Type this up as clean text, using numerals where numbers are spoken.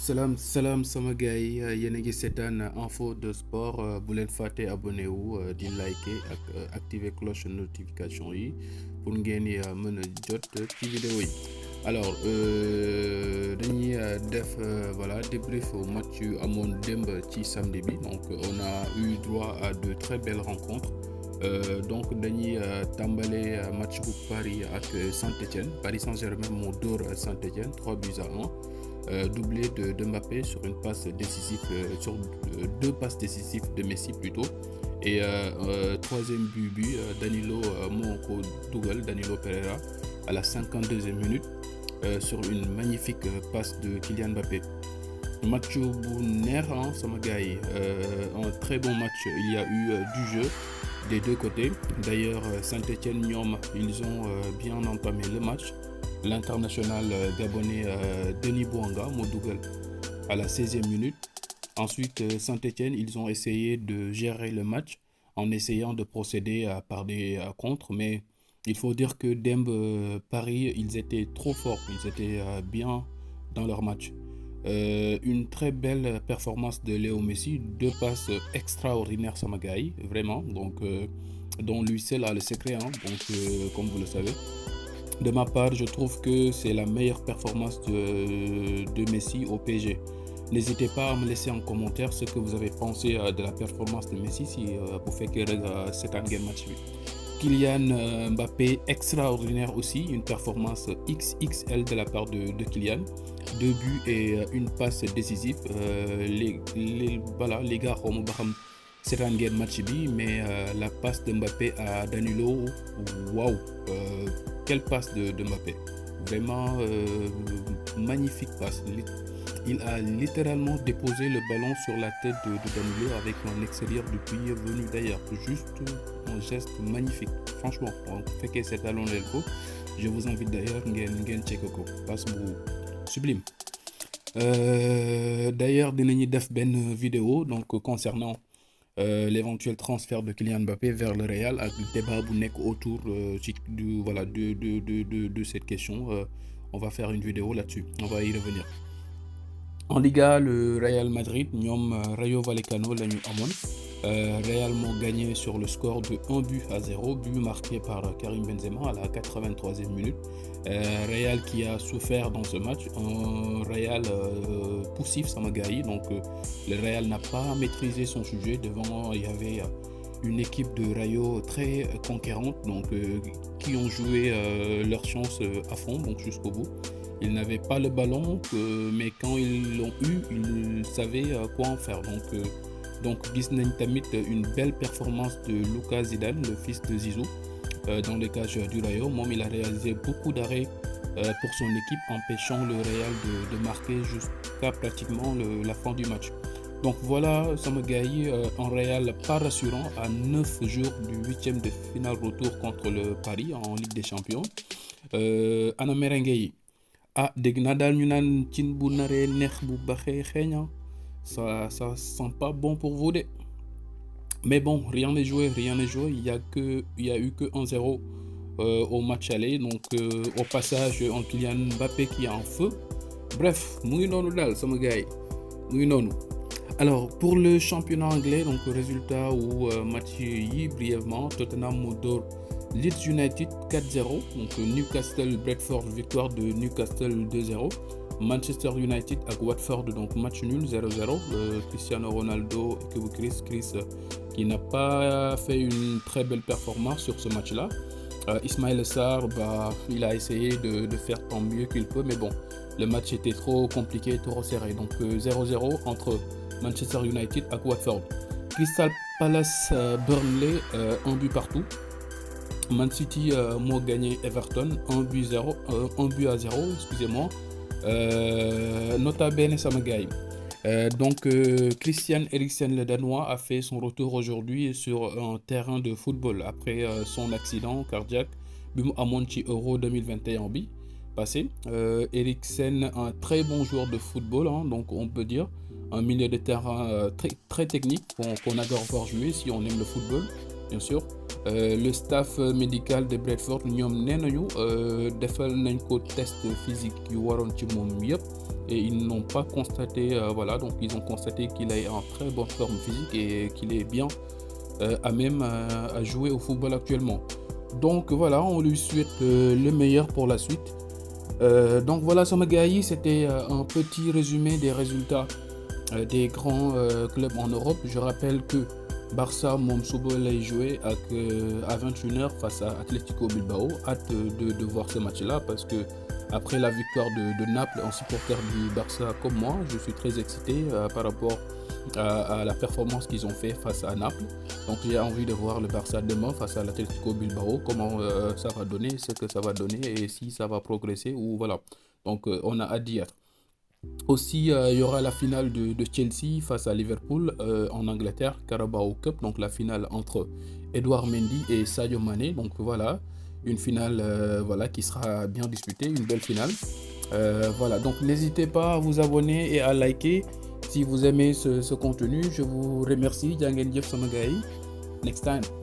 salaam sama gars yi yéen a ngi seetaan info de sport bu leen fàtte abonné wu di liker ak activer cloche notification yi pour ngeen mën a jot ci vidéo yi. Alors dañuy def voilà débrief au match yu amoon démb ci samedi bi. Donc on a eu droit à de très belles rencontres. Donc dañuy tàmbale match bu Paris ak Saint-Étienne. Paris Saint-Germain moo dóor Saint-Étienne 3-1. Doublé de Mbappé sur une passe décisive, sur deux passes décisives de Messi plutôt. Et troisième but, Danilo moo dougal, Danilo Pereira à la 52e minute sur une magnifique passe de Kylian Mbappé. Match bu neex sama gars yi, un très bon match. Il y a eu du jeu des deux côtés. D'ailleurs Saint-Étienne ñoom ils ont bien entamé le match. L'international gabonais Denis Bouanga moo dugal à la 16e minute. Ensuite Saint-Étienne, ils ont essayé de gérer le match en essayant de procéder par des contres, mais il faut dire que démb Paris, ils étaient trop forts, ils étaient bien dans leur match. Une très belle performance de Léo Messi, deux passes extraordinaires sama gars yi, vraiment, donc dont lui seul a le secret, donc comme vous le savez. De ma part, je trouve que c'est la meilleure performance de Messi au PSG. N'hésitez pas à me laisser en commentaire ce que vous avez pensé de la performance de Messi si vous faites que cet match. Kylian Mbappé, extraordinaire aussi, une performance XXL de la part de Kylian. 2 buts et une passe décisive. Les gars, c'est un match bi, mais la passe de Mbappé à Danilo, waouh, quelle passe de Mbappé, vraiment magnifique passe. Il a littéralement déposé le ballon sur la tête de Danilo avec un extérieur du pied venu d'ailleurs, juste un geste magnifique. Franchement, on fait que c'est talon l'elbow. Je vous invite d'ailleurs ngeen check ko, passe bu sublime. D'ailleurs dinañu def benn vidéo donc concernant l'éventuel transfert de Kylian Mbappé vers le Real avec le débat bu nekk autour de cette question. On va faire une vidéo là-dessus, on va y revenir. En Liga, le Real Madrid, ñoom Rayo Vallecano la ñu amoon. Real moo gagné sur le score de 1-0, but marqué par Karim Benzema à la 83e minute. Real qui a souffert dans ce match, un Real poussif sama gars yi, donc le Real n'a pas maîtrisé son sujet. Devant il y avait une équipe de Rayo très conquérante, donc qui ont joué leur chance à fond, donc jusqu'au bout. Ils n'avaient pas le ballon, mais quand ils l'ont eu, ils savaient quoi en faire. Donc gis nañ tamit une belle performance de Lucas Zidane, le fils de Zizou, dans les cages du Rayo. Moom il a réalisé beaucoup d'arrêts pour son équipe, empêchant le Real de marquer jusqu'à pratiquement la fin du match. Donc voilà sama gars yi, un Real pas rassurant à 9 jours du 8e de finale retour contre le Paris en Ligue des Champions. Ana merengue yi, dégg naa daal ñu naan cin bu naree neex bu baxee xeeña. Ça sent pas bon pour vous. Mais bon, rien n'est joué. Il y a eu que 1-0 au match aller. Donc au passage, un Kylian Mbappé qui est en feu. Bref, mu ngi noonu daal sama gars yi, mu ngi noonu. Alors pour le championnat anglais, donc résultat ou match yi brièvement, Tottenham moo dóor Leeds United 4-0. Donc Newcastle Brentford, victoire de Newcastle 2-0. Manchester United ak Watford, donc match nul 0-0. Cristiano Ronaldo et Chris qui n'a pas fait une très belle performance sur ce match-là. Ismaïla Sarr, il a essayé de faire tant mieux qu'il peut, mais bon, le match était trop compliqué, trop serré. Donc 0-0 entre Manchester United et Watford. Crystal Palace Burnley, 1 but partout. Man City moo gagné Everton 1 but à 0, excusez-moi. Nota bene sama gars yi. Donc Christian Eriksen le Danois a fait son retour aujourd'hui sur un terrain de football après son accident cardiaque bi mu amoon ci Euro 2021 bi passé. Eriksen, un très bon joueur de football, donc on peut dire un milieu de terrain très, très technique qu'on adore voir jouer si on aime le football, bien sûr. Le staff médical de Brentford ñoom nee nañu defal nañ ko test physique yu waroon ci moom yëpp et ils n'ont pas constaté voilà, donc ils ont constaté qu'il est en très bonne forme physique et qu'il est bien à même à jouer au football actuellement. Donc voilà, on lui souhaite le meilleur pour la suite. Donc voilà sama gars yi, c'était un petit résumé des résultats des grands clubs en Europe. Je rappelle que Barça moom suba lay jouer à 21h face à Atlético Bilbao. Hâte de voir ce match-là parce que après la victoire de Naples, un supporter du Barça comme moi, je suis très excité par rapport à la performance qu'ils ont fait face à Naples. Donc j'ai envie de voir le Barça demain face à l'Atlético Bilbao, comment ça va donner, ce que ça va donner et si ça va progresser ou voilà. Donc on a hâte d'y être. Aussi, il y aura la finale de Chelsea face à Liverpool en Angleterre, Carabao Cup, donc la finale entre Edouard Mendy et Sadio Mané. Donc voilà, une finale voilà, qui sera bien disputée, une belle finale. Voilà, donc n'hésitez pas à vous abonner et à liker si vous aimez ce contenu. Je vous remercie. Jaa ngeen jëf sama gars yi. Next time.